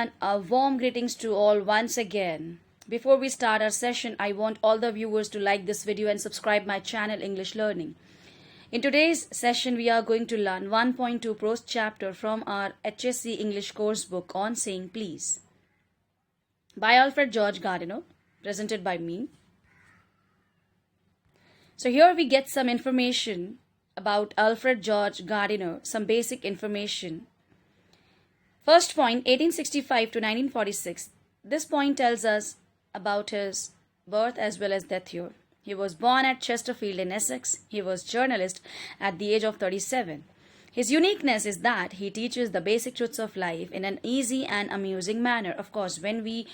everyone, a warm greetings to all once again. Before we start our session, I want all the viewers to like this video and subscribe my channel English Learning. In today's session, we are going to learn 1.2 prose chapter from our HSC English course book on saying please by Alfred Gardiner, presented by me. So here we get some information about Alfred Gardiner, some basic information. First point, 1865 to 1946. This point tells us about his birth as well as death year. He was born at Chesterfield in Essex. He was journalist at the age of 37. His uniqueness is that he teaches the basic truths of life in an easy and amusing manner. Of course, when we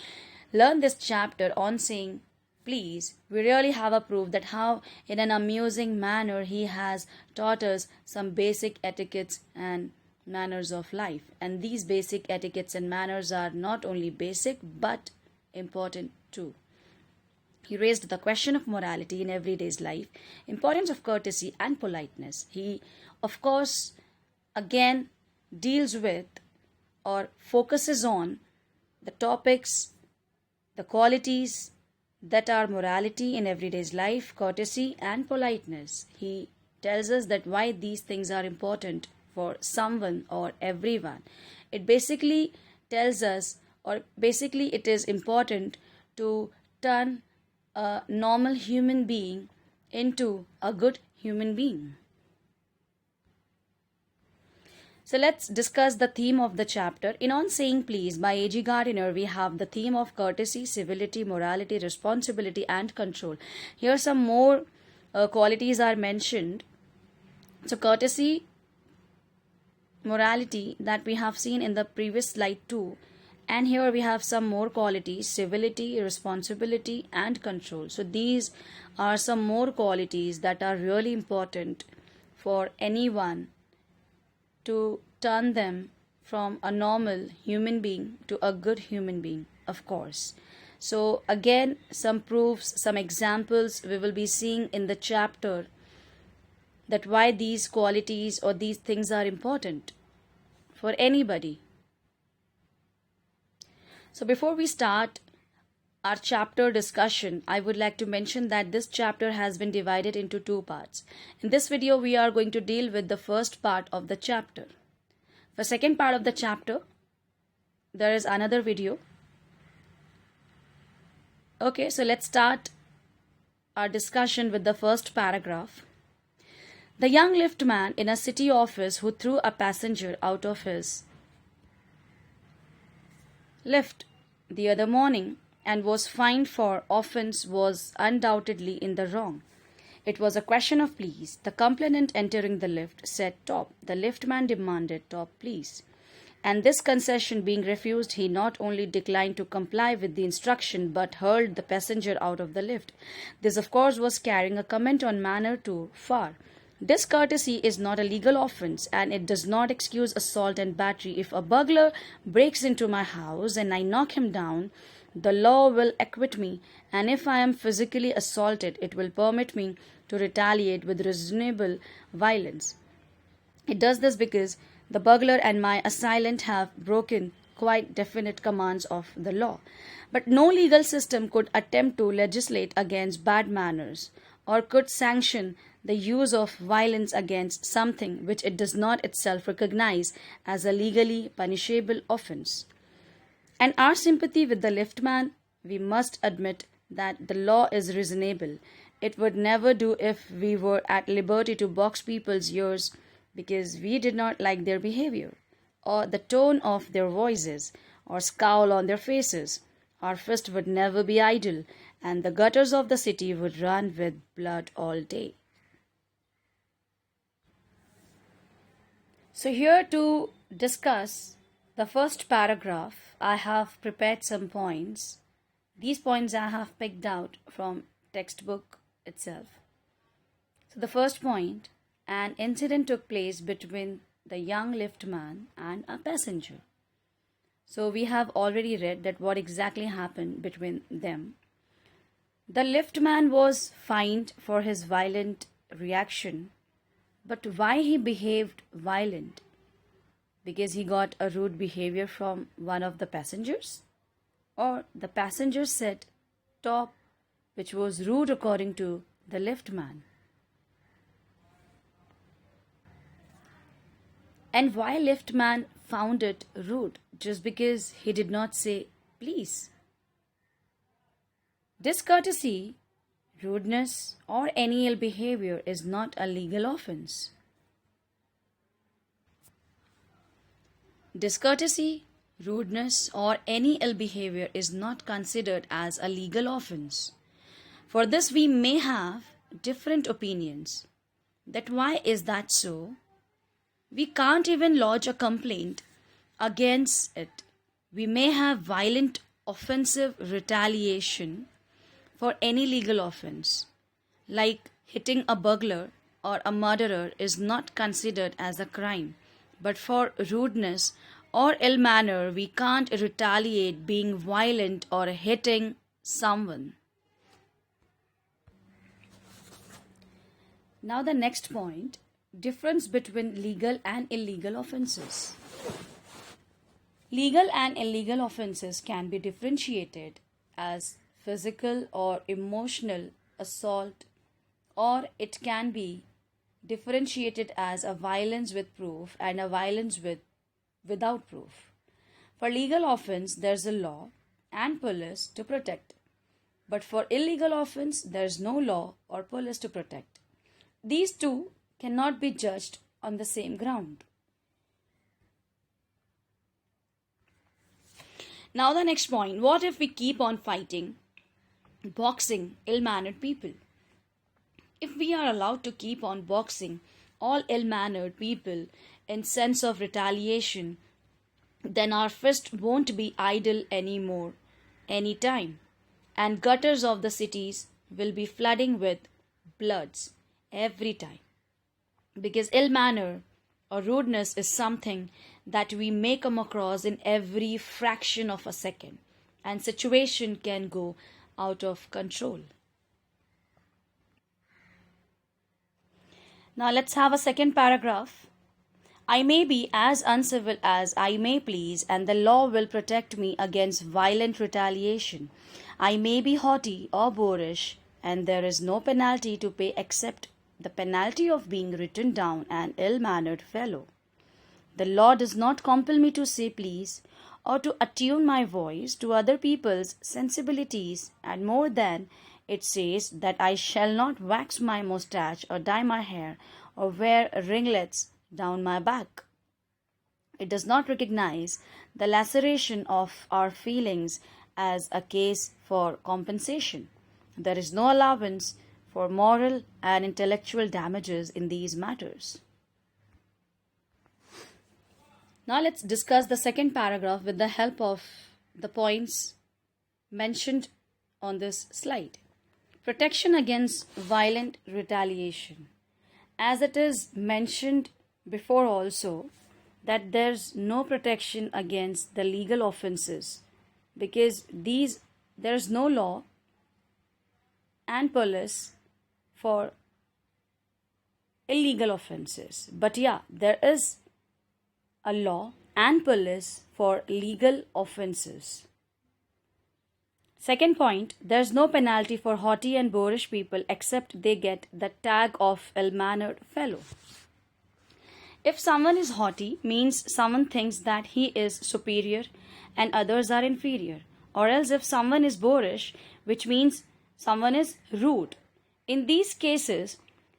learn this chapter on saying please, we really have a proof that how in an amusing manner he has taught us some basic etiquettes and manners of life. And these basic etiquettes and manners are not only basic but important too. He raised the question of morality in everyday's life, importance of courtesy and politeness. He, of course, again deals with or focuses on the topics, the qualities that are morality in everyday's life, courtesy and politeness. He tells us that why these things are important for someone or everyone. It basically tells us, or basically it is important to turn a normal human being into a good human being. So let's discuss the theme of the chapter. In On Saying Please by A.G. Gardiner, we have the theme of courtesy, civility, morality, responsibility and control. Here some more qualities are mentioned. So courtesy, morality that we have seen in the previous slide too, and here we have some more qualities, civility, responsibility and control. So these are some more qualities that are really important for anyone to turn them from a normal human being to a good human being, of course. So again, some proofs, some examples we will be seeing in the chapter that why these qualities or these things are important for anybody. So before we start our chapter discussion, I would like to mention that this chapter has been divided into two parts. In this video, we are going to deal with the first part of the chapter. For second part of the chapter, there is another video. Okay, so let's start our discussion with the first paragraph. The young liftman in a city office who threw a passenger out of his lift the other morning and was fined for offence was undoubtedly in the wrong. It was a question of please. The complainant entering the lift said top. The liftman demanded top please. And this concession being refused, he not only declined to comply with the instruction but hurled the passenger out of the lift. This of course was carrying a comment on manner too far. Discourtesy is not a legal offence and it does not excuse assault and battery. If a burglar breaks into my house and I knock him down, the law will acquit me, and if I am physically assaulted, it will permit me to retaliate with reasonable violence. It does this because the burglar and my assailant have broken quite definite commands of the law. But no legal system could attempt to legislate against bad manners or could sanction the use of violence against something which it does not itself recognize as a legally punishable offence. And our sympathy with the liftman, we must admit that the law is reasonable. It would never do if we were at liberty to box people's ears because we did not like their behavior, or the tone of their voices, or scowl on their faces. Our fist would never be idle, and the gutters of the city would run with blood all day. So here to discuss the first paragraph, I have prepared some points. These points I have picked out from textbook itself. So the first point, an incident took place between the young liftman and a passenger. So we have already read that what exactly happened between them. The liftman was fined for his violent reaction, but why he behaved violent? because he got a rude behavior from one of the passengers? Or the passenger said top, which was rude according to the liftman? And why liftman found it rude just because he did not say please? Discourtesy, rudeness, or any ill behavior is not a legal offense. Discourtesy, rudeness, or any ill behavior is not considered as a legal offense. For this, we may have different opinions. That why is that so? We can't even lodge a complaint against it. We may have violent, offensive retaliation for any legal offense, like hitting a burglar or a murderer is not considered as a crime, but for rudeness or ill manner we can't retaliate being violent or hitting someone. Now the next point, difference between legal and illegal offenses. Legal and illegal offenses can be differentiated as physical or emotional assault, or it can be differentiated as a violence with proof and a violence without proof. For legal offense, there's a law and police to protect. But for illegal offense, there's no law or police to protect. These two cannot be judged on the same ground. Now the next point, what if we keep on fighting, boxing ill-mannered people? If we are allowed to keep on boxing all ill-mannered people in sense of retaliation, then our fist won't be idle anymore, anytime, and gutters of the cities will be flooding with bloods every time. Because ill manner or rudeness is something that we may come across in every fraction of a second, and situation can go out of control. Now let's have a second paragraph. I may be as uncivil as I may please, and the law will protect me against violent retaliation. I may be haughty or boorish, and there is no penalty to pay except the penalty of being written down an ill-mannered fellow. The law does not compel me to say please or to attune my voice to other people's sensibilities, and more than it says that I shall not wax my moustache or dye my hair or wear ringlets down my back. It does not recognize the laceration of our feelings as a case for compensation. There is no allowance for moral and intellectual damages in these matters. Now let's discuss the second paragraph with the help of the points mentioned on this slide. Protection against violent retaliation. As it is mentioned before also, that there's no protection against the legal offenses because there's no law and police for illegal offenses. But yeah, there is a law and police for legal offenses. Second point, there's no penalty for haughty and boorish people except they get the tag of ill-mannered fellow. If someone is haughty, means someone thinks that he is superior and others are inferior. Or else if someone is boorish, which means someone is rude. In these cases,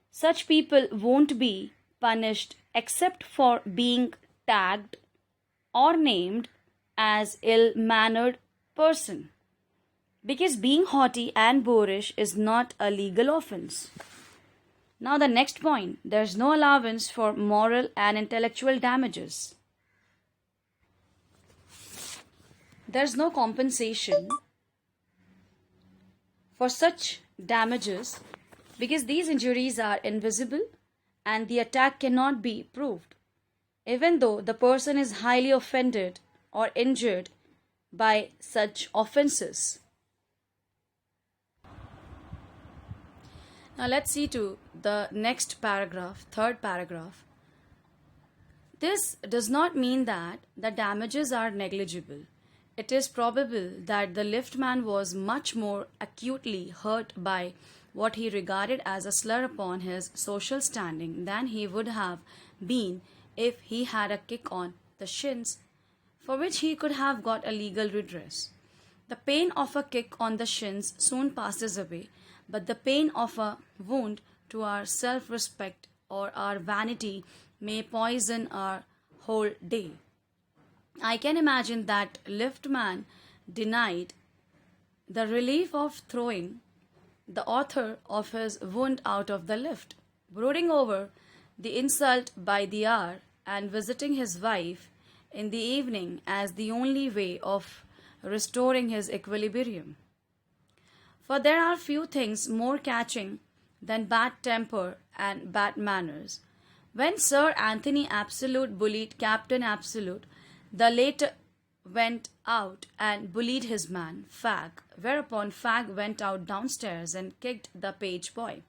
such people won't be punished except for being tagged or named as ill-mannered person. Because being haughty and boorish is not a legal offense. Now the next point, there's no allowance for moral and intellectual damages. There's no compensation for such damages because these injuries are invisible and the attack cannot be proved, even though the person is highly offended or injured by such offenses. Now let's see to the next paragraph, third paragraph. This does not mean that the damages are negligible. It is probable that the liftman was much more acutely hurt by what he regarded as a slur upon his social standing than he would have been if he had a kick on the shins for which he could have got a legal redress. The pain of a kick on the shins soon passes away, but the pain of a wound to our self respect or our vanity may poison our whole day. I can imagine that liftman denied the relief of throwing the author of his wound out of the lift, brooding over the insult by the hour and visiting his wife in the evening as the only way of restoring his equilibrium. For there are few things more catching than bad temper and bad manners. When Sir Anthony Absolute bullied Captain Absolute, the latter went out and bullied his man, Fag, whereupon Fag went out downstairs and kicked the page boy.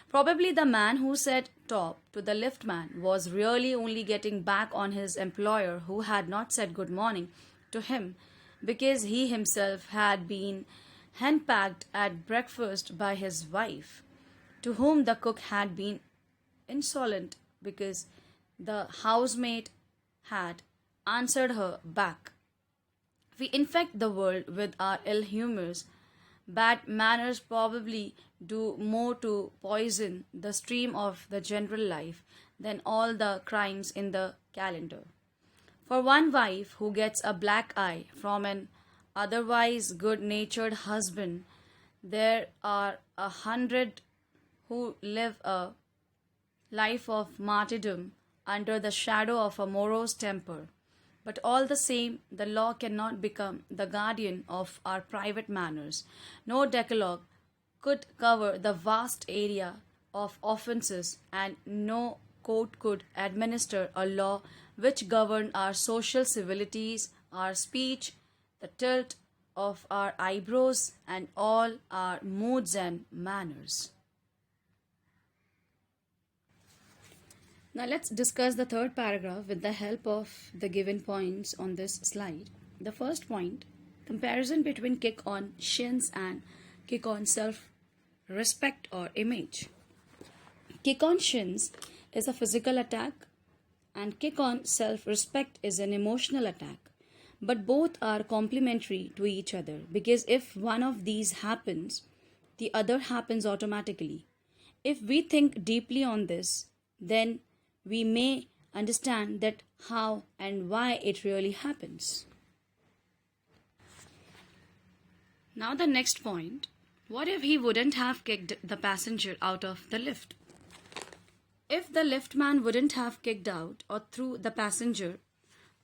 Probably the man who said top to the liftman was really only getting back on his employer who had not said good morning to him because he himself had been henpecked at breakfast by his wife, to whom the cook had been insolent because the housemaid had answered her back. We infect the world with our ill humors. Bad manners probably do more to poison the stream of the general life than all the crimes in the calendar. For one wife who gets a black eye from an otherwise good-natured husband, there are 100 who live a life of martyrdom under the shadow of a morose temper. But all the same, the law cannot become the guardian of our private manners. No decalogue could cover the vast area of offences, and no court could administer a law which governed our social civilities, our speech, the tilt of our eyebrows, and all our moods and manners. Now let's discuss the third paragraph with the help of the given points on this slide. The first point, comparison between kick on shins and kick on self-respect or image. Kick on shins is a physical attack and kick on self-respect is an emotional attack. But both are complementary to each other because if one of these happens, the other happens automatically. If we think deeply on this, then we may understand that how and why it really happens. Now the next point, what if he wouldn't have kicked the passenger out of the lift? If the liftman wouldn't have kicked out or threw the passenger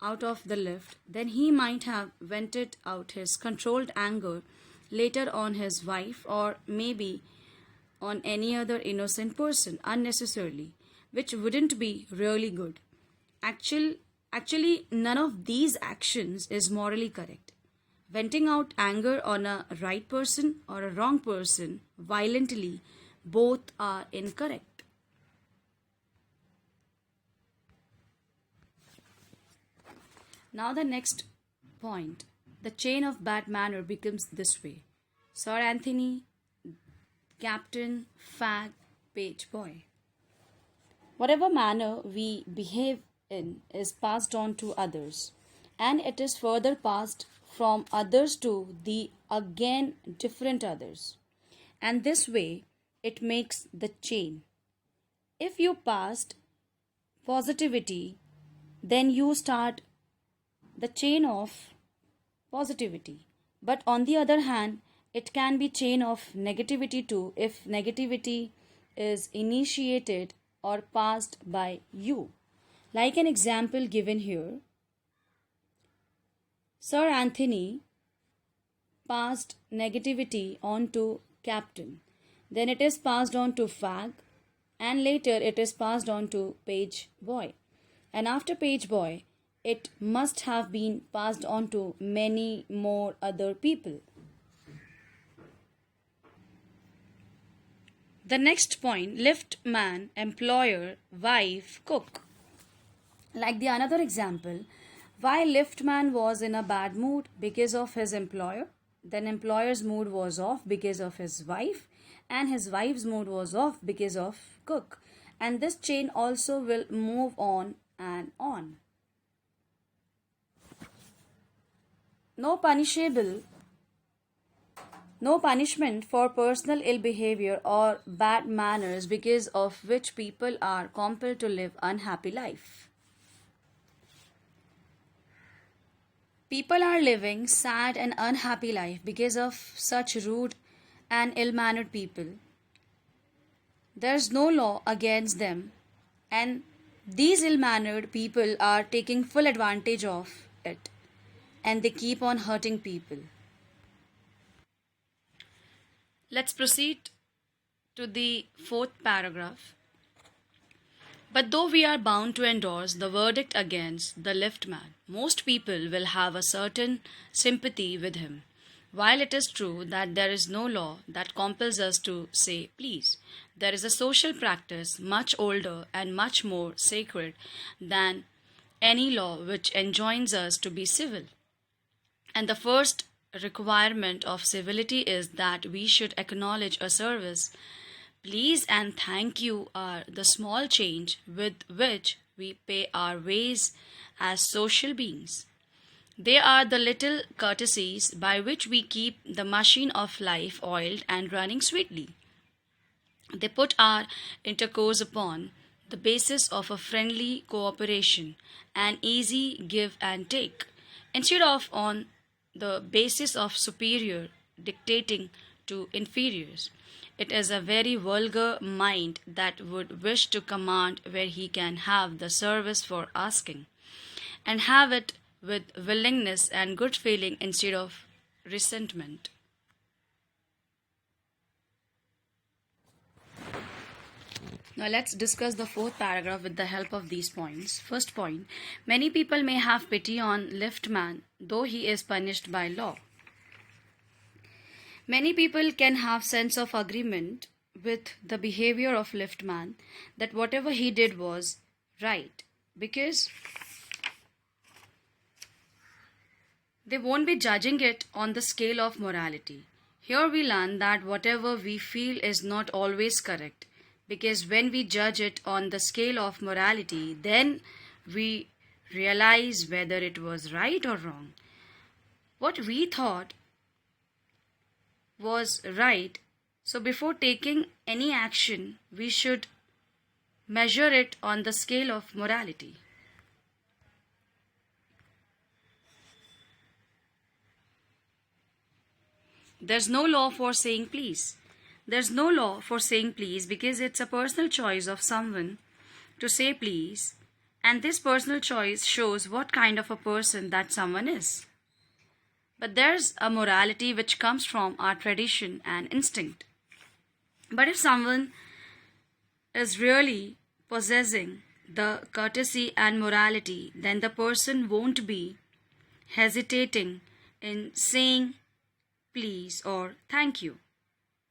out of the lift, then he might have vented out his controlled anger later on his wife or maybe on any other innocent person unnecessarily, which wouldn't be really good. Actually, none of these actions is morally correct. Venting out anger on a right person or a wrong person violently, both are incorrect. Now the next point, the chain of bad manner becomes this way. Sir Anthony, Captain, Fag, Page Boy. Whatever manner we behave in is passed on to others, and it is further passed from others to the again different others. And this way it makes the chain. If you passed positivity, then you start the chain of positivity. But on the other hand, it can be chain of negativity too if negativity is initiated or passed by you. Like an example given here, Sir Anthony passed negativity on to Captain. Then it is passed on to Fag, and later it is passed on to Page Boy. And after Page Boy, it must have been passed on to many more other people. The next point, lift man, employer, wife, cook. Like the another example, why liftman was in a bad mood because of his employer, then employer's mood was off because of his wife, and his wife's mood was off because of cook. And this chain also will move on and on. No punishable No punishment for personal ill behavior or bad manners because of which people are compelled to live unhappy life. People are living sad and unhappy life because of such rude and ill-mannered people. There's no law against them, and these ill-mannered people are taking full advantage of it, and they keep on hurting people. Let's proceed to the fourth paragraph. But though we are bound to endorse the verdict against the liftman, most people will have a certain sympathy with him. While it is true that there is no law that compels us to say please, there is a social practice much older and much more sacred than any law which enjoins us to be civil. And the first requirement of civility is that we should acknowledge a service. Please and thank you are the small change with which we pay our ways as social beings. They are the little courtesies by which we keep the machine of life oiled and running sweetly. They put our intercourse upon the basis of a friendly cooperation, an easy give and take, instead of on the basis of superior dictating to inferiors. It is a very vulgar mind that would wish to command where he can have the service for asking, and have it with willingness and good feeling instead of resentment. Now let's discuss the fourth paragraph with the help of these points. First point, many people may have pity on liftman though he is punished by law. Many people can have sense of agreement with the behavior of liftman that whatever he did was right, because they won't be judging it on the scale of morality. Here we learn that whatever we feel is not always correct, because when we judge it on the scale of morality, then we realize whether it was right or wrong. What we thought was right, so before taking any action, we should measure it on the scale of morality. There's no law for saying please. There's no law for saying please because it's a personal choice of someone to say please, and this personal choice shows what kind of a person that someone is. But there's a morality which comes from our tradition and instinct. But if someone is really possessing the courtesy and morality, then the person won't be hesitating in saying please or thank you,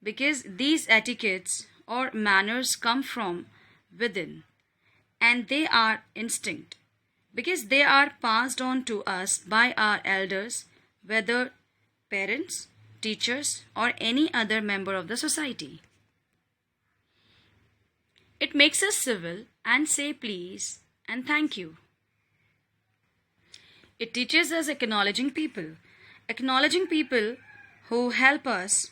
because these etiquettes or manners come from within, and they are instinct, because they are passed on to us by our elders, whether parents, teachers, or any other member of the society. It makes us civil and say please and thank you. It teaches us acknowledging people who help us.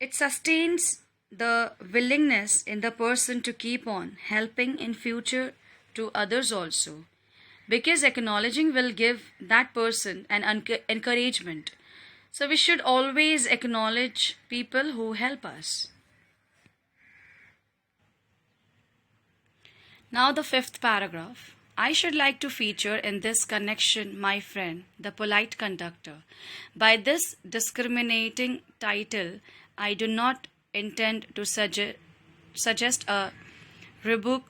It sustains the willingness in the person to keep on helping in future to others also, because acknowledging will give that person an encouragement. So we should always acknowledge people who help us. Now the fifth paragraph. I should like to feature in this connection my friend, the polite conductor. By this discriminating title, I do not intend to suggest a rebuke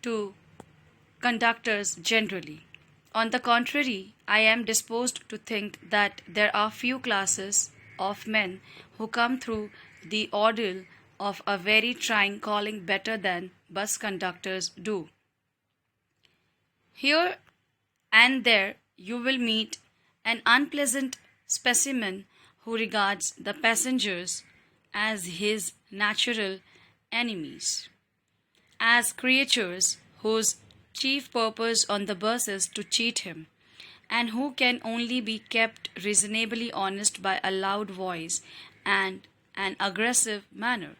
to conductors generally. On the contrary, I am disposed to think that there are few classes of men who come through the ordeal of a very trying calling better than bus conductors do. Here and there you will meet an unpleasant specimen who regards the passengers as his natural enemies, as creatures whose chief purpose on the bus is to cheat him, and who can only be kept reasonably honest by a loud voice and an aggressive manner.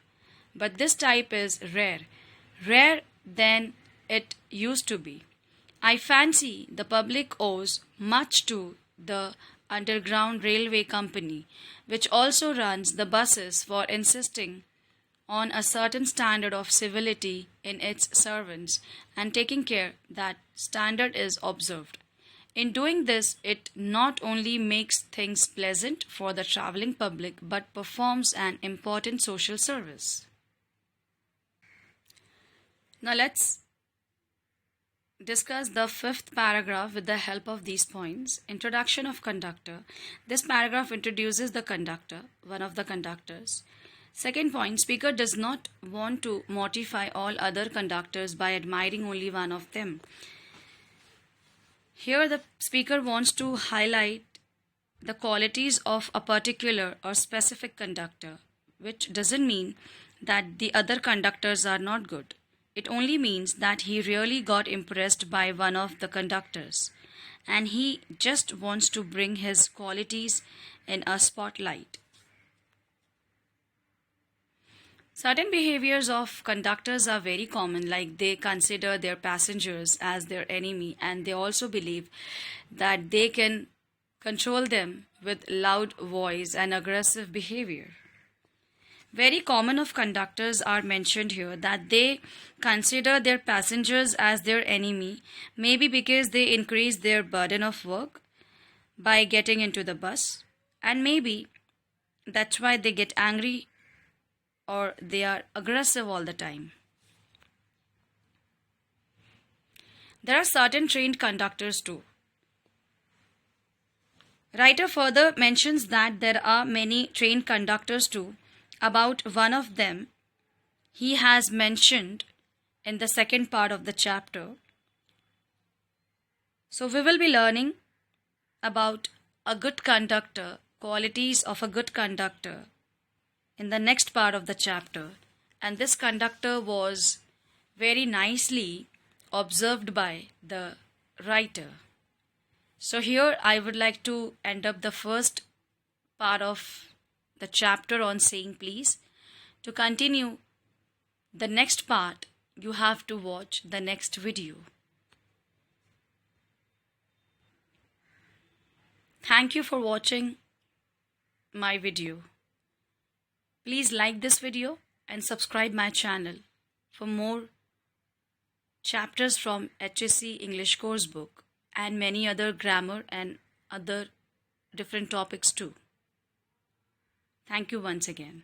But this type is rarer than it used to be. I fancy the public owes much to the Underground Railway Company, which also runs the buses, for insisting on a certain standard of civility in its servants and taking care that standard is observed. In doing this, it not only makes things pleasant for the traveling public but performs an important social service. Now let's discuss the fifth paragraph with the help of these points. Introduction of conductor. This paragraph introduces the conductor, one of the conductors. Second point, speaker does not want to mortify all other conductors by admiring only one of them. Here the speaker wants to highlight the qualities of a particular or specific conductor, which doesn't mean that the other conductors are not good. It only means that he really got impressed by one of the conductors, and he just wants to bring his qualities in a spotlight. Certain behaviors of conductors are very common, like they consider their passengers as their enemy, and they also believe that they can control them with loud voice and aggressive behavior. Very common of conductors are mentioned here, that they consider their passengers as their enemy, maybe because they increase their burden of work by getting into the bus, and maybe that's why they get angry or they are aggressive all the time. There are certain trained conductors too. Writer further mentions that there are many trained conductors too. About one of them, he has mentioned in the second part of the chapter. So we will be learning about a good conductor, qualities of a good conductor, in the next part of the chapter. And this conductor was very nicely observed by the writer. So here I would like to end up the first part of the chapter on saying please. To continue the next part, you have to watch the next video. Thank you for watching my video. Please like this video and subscribe my channel for more chapters from HSC English Course-book and many other grammar and other different topics too. Thank you once again.